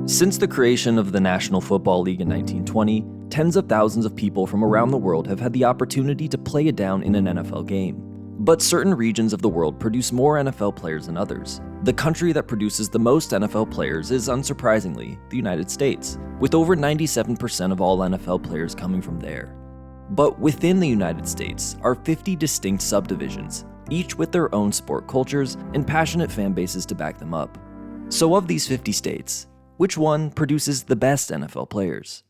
Since the creation of the National Football League in 1920, tens of thousands of people from around the world have had the opportunity to play a down in an NFL game. But certain regions of the world produce more NFL players than others. The country that produces the most NFL players is, unsurprisingly, the United States, with over 97% of all NFL players coming from there. But within the United States are 50 distinct subdivisions, each with their own sport cultures and passionate fan bases to back them up. So of these 50 states, which one produces the best NFL players?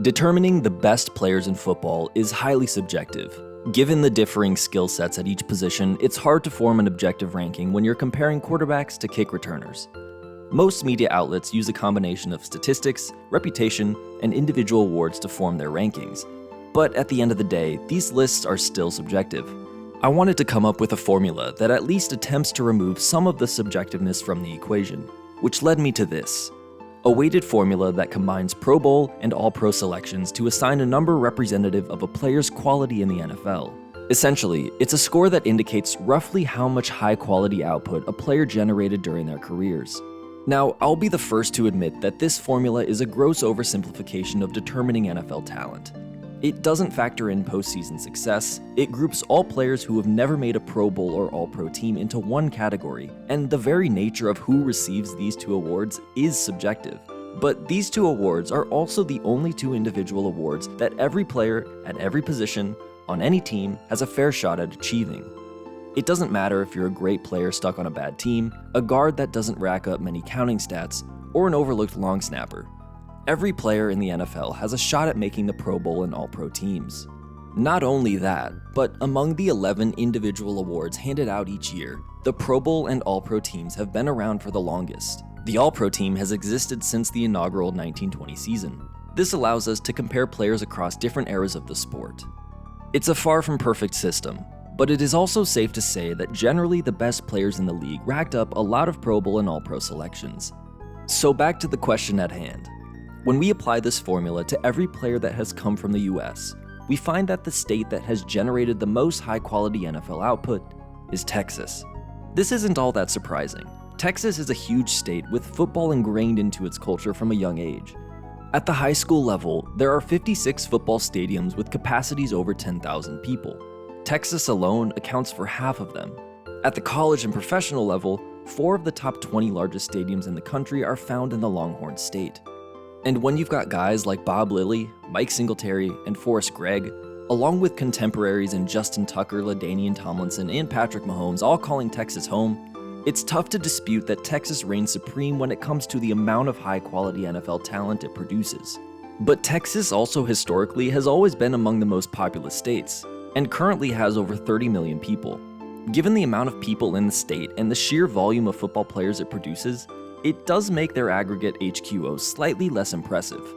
Determining the best players in football is highly subjective. Given the differing skill sets at each position, it's hard to form an objective ranking when you're comparing quarterbacks to kick returners. Most media outlets use a combination of statistics, reputation, and individual awards to form their rankings. But at the end of the day, these lists are still subjective. I wanted to come up with a formula that at least attempts to remove some of the subjectiveness from the equation, which led me to this: a weighted formula that combines Pro Bowl and All-Pro selections to assign a number representative of a player's quality in the NFL. Essentially, it's a score that indicates roughly how much high-quality output a player generated during their careers. Now, I'll be the first to admit that this formula is a gross oversimplification of determining NFL talent. It doesn't factor in postseason success, it groups all players who have never made a Pro Bowl or All-Pro team into one category, and the very nature of who receives these two awards is subjective. But these two awards are also the only two individual awards that every player at every position on any team has a fair shot at achieving. It doesn't matter if you're a great player stuck on a bad team, a guard that doesn't rack up many counting stats, or an overlooked long snapper. Every player in the NFL has a shot at making the Pro Bowl and All-Pro teams. Not only that, but among the 11 individual awards handed out each year, the Pro Bowl and All-Pro teams have been around for the longest. The All-Pro team has existed since the inaugural 1920 season. This allows us to compare players across different eras of the sport. It's a far from perfect system, but it is also safe to say that generally the best players in the league racked up a lot of Pro Bowl and All-Pro selections. So back to the question at hand. When we apply this formula to every player that has come from the US, we find that the state that has generated the most high-quality NFL output is Texas. This isn't all that surprising. Texas is a huge state with football ingrained into its culture from a young age. At the high school level, there are 56 football stadiums with capacities over 10,000 people. Texas alone accounts for half of them. At the college and professional level, 4 of the top 20 largest stadiums in the country are found in the Longhorn State. And when you've got guys like Bob Lilly, Mike Singletary, and Forrest Gregg, along with contemporaries in Justin Tucker, LaDainian Tomlinson, and Patrick Mahomes all calling Texas home, it's tough to dispute that Texas reigns supreme when it comes to the amount of high-quality NFL talent it produces. But Texas also historically has always been among the most populous states, and currently has over 30 million people. Given the amount of people in the state and the sheer volume of football players it produces, it does make their aggregate HQO slightly less impressive.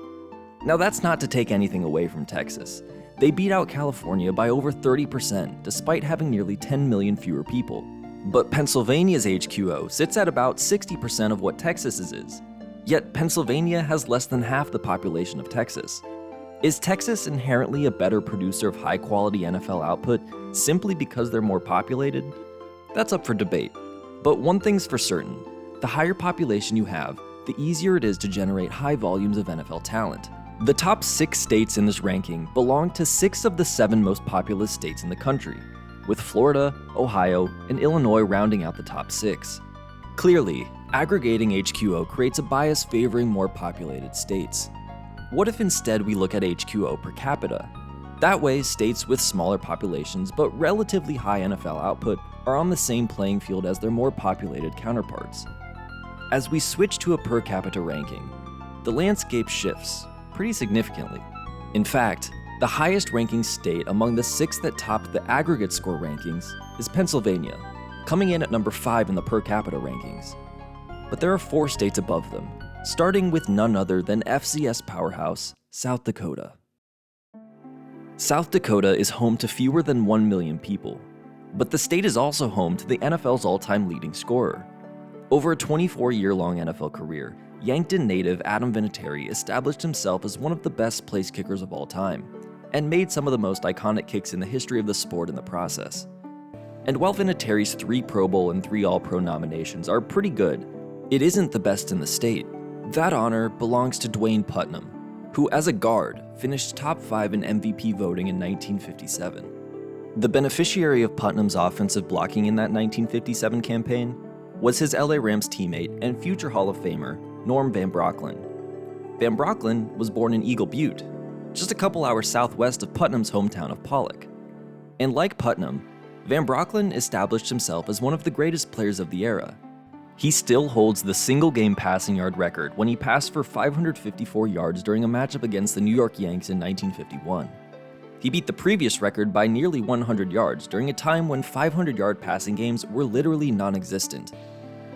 Now that's not to take anything away from Texas. They beat out California by over 30% despite having nearly 10 million fewer people. But Pennsylvania's HQO sits at about 60% of what Texas's is. Yet Pennsylvania has less than half the population of Texas. Is Texas inherently a better producer of high-quality NFL output simply because they're more populated? That's up for debate. But one thing's for certain. The higher population you have, the easier it is to generate high volumes of NFL talent. The top 6 states in this ranking belong to 6 of the 7 most populous states in the country, with Florida, Ohio, and Illinois rounding out the top 6. Clearly, aggregating HQO creates a bias favoring more populated states. What if instead we look at HQO per capita? That way, states with smaller populations but relatively high NFL output are on the same playing field as their more populated counterparts. As we switch to a per capita ranking, the landscape shifts pretty significantly. In fact, the highest ranking state among the 6 that top the aggregate score rankings is Pennsylvania, coming in at number 5 in the per capita rankings. But there are 4 states above them, starting with none other than FCS powerhouse, South Dakota. South Dakota is home to fewer than 1 million people, but the state is also home to the NFL's all-time leading scorer. Over a 24-year-long NFL career, Yankton native Adam Vinatieri established himself as one of the best place kickers of all time, and made some of the most iconic kicks in the history of the sport in the process. And while Vinatieri's 3 Pro Bowl and 3 All-Pro nominations are pretty good, it isn't the best in the state. That honor belongs to Dwayne Putnam, who as a guard finished top 5 in MVP voting in 1957. The beneficiary of Putnam's offensive blocking in that 1957 campaign was his LA Rams teammate and future Hall of Famer, Norm Van Brocklin. Van Brocklin was born in Eagle Butte, just a couple hours southwest of Putnam's hometown of Pollock. And like Putnam, Van Brocklin established himself as one of the greatest players of the era. He still holds the single-game passing yard record when he passed for 554 yards during a matchup against the New York Yanks in 1951. He beat the previous record by nearly 100 yards during a time when 500-yard passing games were literally non-existent.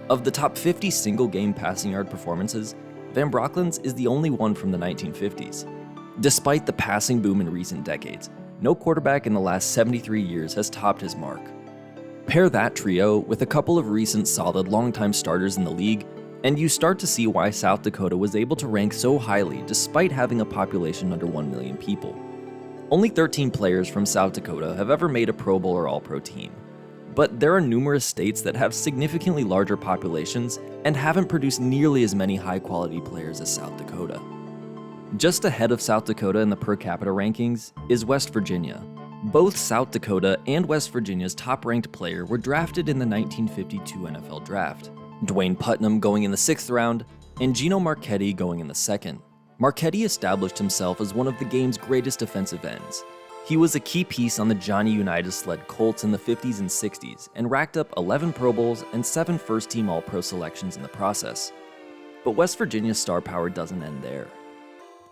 Of the top 50 single-game passing yard performances, Van Brocklin's is the only one from the 1950s. Despite the passing boom in recent decades, no quarterback in the last 73 years has topped his mark. Pair that trio with a couple of recent solid longtime starters in the league, and you start to see why South Dakota was able to rank so highly despite having a population under 1 million people. Only 13 players from South Dakota have ever made a Pro Bowl or All-Pro team, but there are numerous states that have significantly larger populations and haven't produced nearly as many high-quality players as South Dakota. Just ahead of South Dakota in the per capita rankings is West Virginia. Both South Dakota and West Virginia's top-ranked player were drafted in the 1952 NFL Draft. Dwayne Putnam going in the 6th round, and Gino Marchetti going in the 2nd. Marchetti established himself as one of the game's greatest defensive ends. He was a key piece on the Johnny Unitas-led Colts in the 50s and 60s, and racked up 11 Pro Bowls and 7 first-team All-Pro selections in the process. But West Virginia's star power doesn't end there.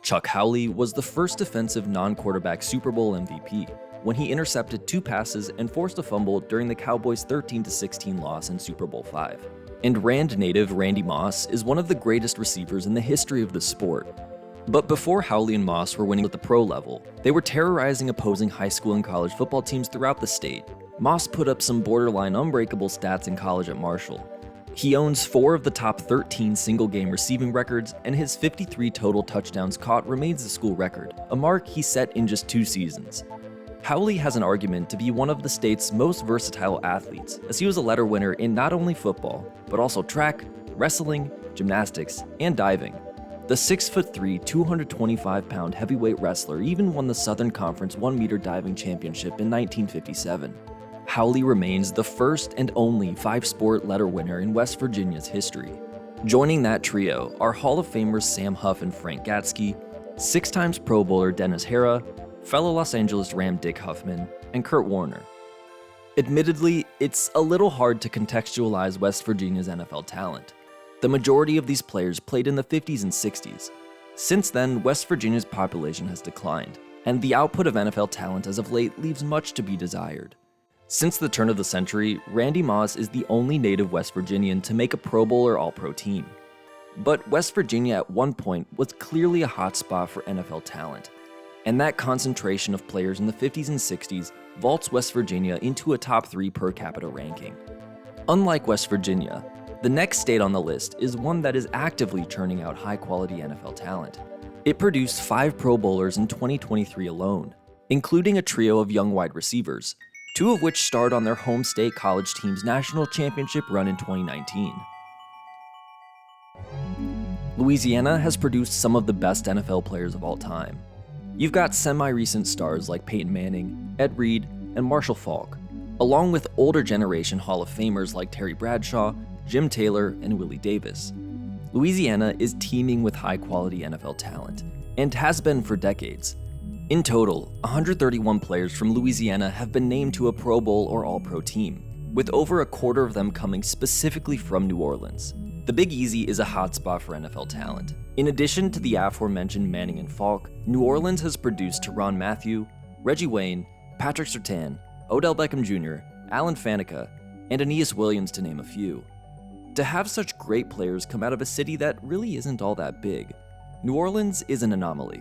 Chuck Howley was the first defensive non-quarterback Super Bowl MVP when he intercepted 2 passes and forced a fumble during the Cowboys' 13-16 loss in Super Bowl V. And Rand native Randy Moss is one of the greatest receivers in the history of the sport. But before Howley and Moss were winning at the pro level, they were terrorizing opposing high school and college football teams throughout the state. Moss put up some borderline unbreakable stats in college at Marshall. He owns 4 of the top 13 single-game receiving records, and his 53 total touchdowns caught remains the school record, a mark he set in just 2 seasons. Howley has an argument to be one of the state's most versatile athletes, as he was a letter winner in not only football, but also track, wrestling, gymnastics, and diving. The 6'3", 225-pound heavyweight wrestler even won the Southern Conference 1-meter diving championship in 1957. Howley remains the first and only 5-sport letter winner in West Virginia's history. Joining that trio are Hall of Famers Sam Huff and Frank Gatzke, 6 times Pro Bowler Dennis Hara, fellow Los Angeles Ram Dick Huffman, and Kurt Warner. Admittedly, it's a little hard to contextualize West Virginia's NFL talent. The majority of these players played in the 50s and 60s. Since then, West Virginia's population has declined, and the output of NFL talent as of late leaves much to be desired. Since the turn of the century, Randy Moss is the only native West Virginian to make a Pro Bowl or All-Pro team. But West Virginia at one point was clearly a hotspot for NFL talent, and that concentration of players in the 50s and 60s vaults West Virginia into a top 3 per capita ranking. Unlike West Virginia, the next state on the list is one that is actively churning out high-quality NFL talent. It produced 5 Pro Bowlers in 2023 alone, including a trio of young wide receivers, 2 of which starred on their home state college team's national championship run in 2019. Louisiana has produced some of the best NFL players of all time. You've got semi-recent stars like Peyton Manning, Ed Reed, and Marshall Faulk, along with older generation Hall of Famers like Terry Bradshaw, Jim Taylor, and Willie Davis. Louisiana is teeming with high-quality NFL talent, and has been for decades. In total, 131 players from Louisiana have been named to a Pro Bowl or All-Pro team, with over a quarter of them coming specifically from New Orleans. The Big Easy is a hotspot for NFL talent. In addition to the aforementioned Manning and Faulk, New Orleans has produced Tyrann Mathieu, Reggie Wayne, Patrick Surtain, Odell Beckham Jr., Alan Faneca, and Aeneas Williams to name a few. To have such great players come out of a city that really isn't all that big, New Orleans is an anomaly.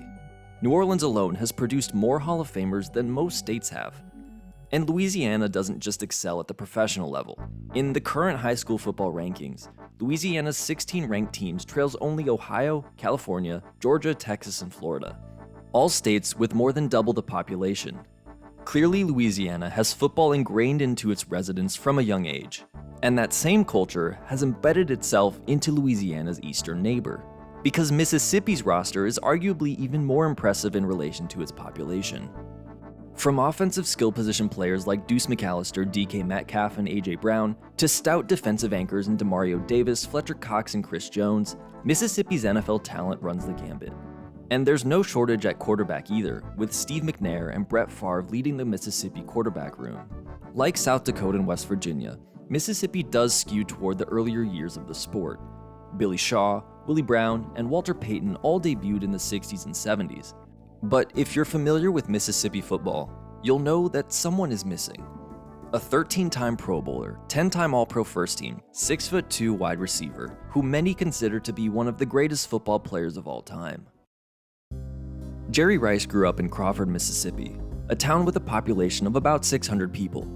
New Orleans alone has produced more Hall of Famers than most states have. And Louisiana doesn't just excel at the professional level. In the current high school football rankings, Louisiana's 16 ranked teams trails only Ohio, California, Georgia, Texas, and Florida, all states with more than double the population. Clearly, Louisiana has football ingrained into its residents from a young age, and that same culture has embedded itself into Louisiana's eastern neighbor. because Mississippi's roster is arguably even more impressive in relation to its population. From offensive skill position players like Deuce McAllister, DK Metcalf, and AJ Brown, to stout defensive anchors in Demario Davis, Fletcher Cox, and Chris Jones, Mississippi's NFL talent runs the gambit. And there's no shortage at quarterback either, with Steve McNair and Brett Favre leading the Mississippi quarterback room. Like South Dakota and West Virginia, Mississippi does skew toward the earlier years of the sport. Billy Shaw, Willie Brown, and Walter Payton all debuted in the 60s and 70s. But if you're familiar with Mississippi football, you'll know that someone is missing. A 13-time Pro Bowler, 10-time All-Pro First Team, 6'2" wide receiver, who many consider to be one of the greatest football players of all time. Jerry Rice grew up in Crawford, Mississippi, a town with a population of about 600 people.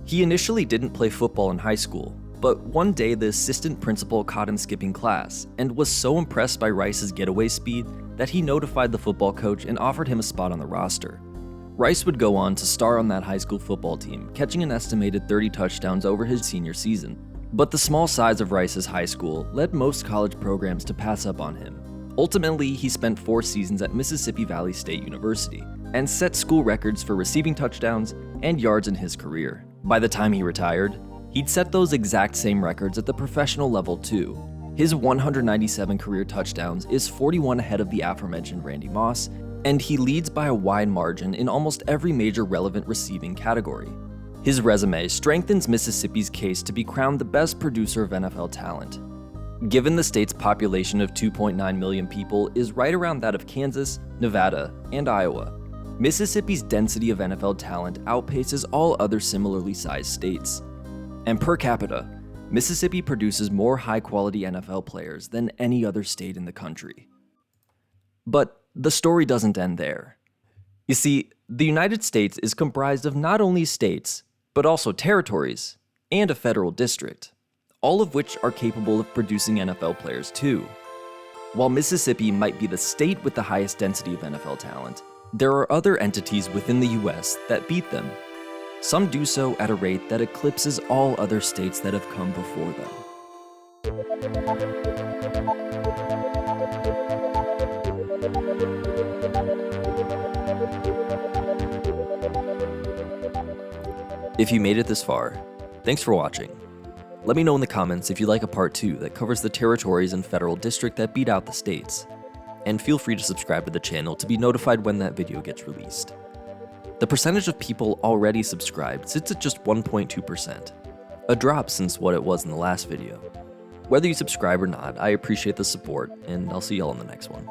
He initially didn't play football in high school, but one day the assistant principal caught him skipping class and was so impressed by Rice's getaway speed that he notified the football coach and offered him a spot on the roster. Rice would go on to star on that high school football team, catching an estimated 30 touchdowns over his senior season. But the small size of Rice's high school led most college programs to pass up on him. Ultimately, he spent 4 seasons at Mississippi Valley State University and set school records for receiving touchdowns and yards in his career. By the time he retired, he'd set those exact same records at the professional level too. His 197 career touchdowns is 41 ahead of the aforementioned Randy Moss, and he leads by a wide margin in almost every major relevant receiving category. His resume strengthens Mississippi's case to be crowned the best producer of NFL talent. Given the state's population of 2.9 million people is right around that of Kansas, Nevada, and Iowa, Mississippi's density of NFL talent outpaces all other similarly sized states. And per capita, Mississippi produces more high-quality NFL players than any other state in the country. But the story doesn't end there. You see, the United States is comprised of not only states, but also territories and a federal district, all of which are capable of producing NFL players too. While Mississippi might be the state with the highest density of NFL talent, there are other entities within the US that beat them. Some do so at a rate that eclipses all other states that have come before them. If you made it this far, thanks for watching. Let me know in the comments if you'd like a part 2 that covers the territories and federal district that beat out the states. And feel free to subscribe to the channel to be notified when that video gets released. The percentage of people already subscribed sits at just 1.2%, a drop since what it was in the last video. Whether you subscribe or not, I appreciate the support, and I'll see y'all in the next one.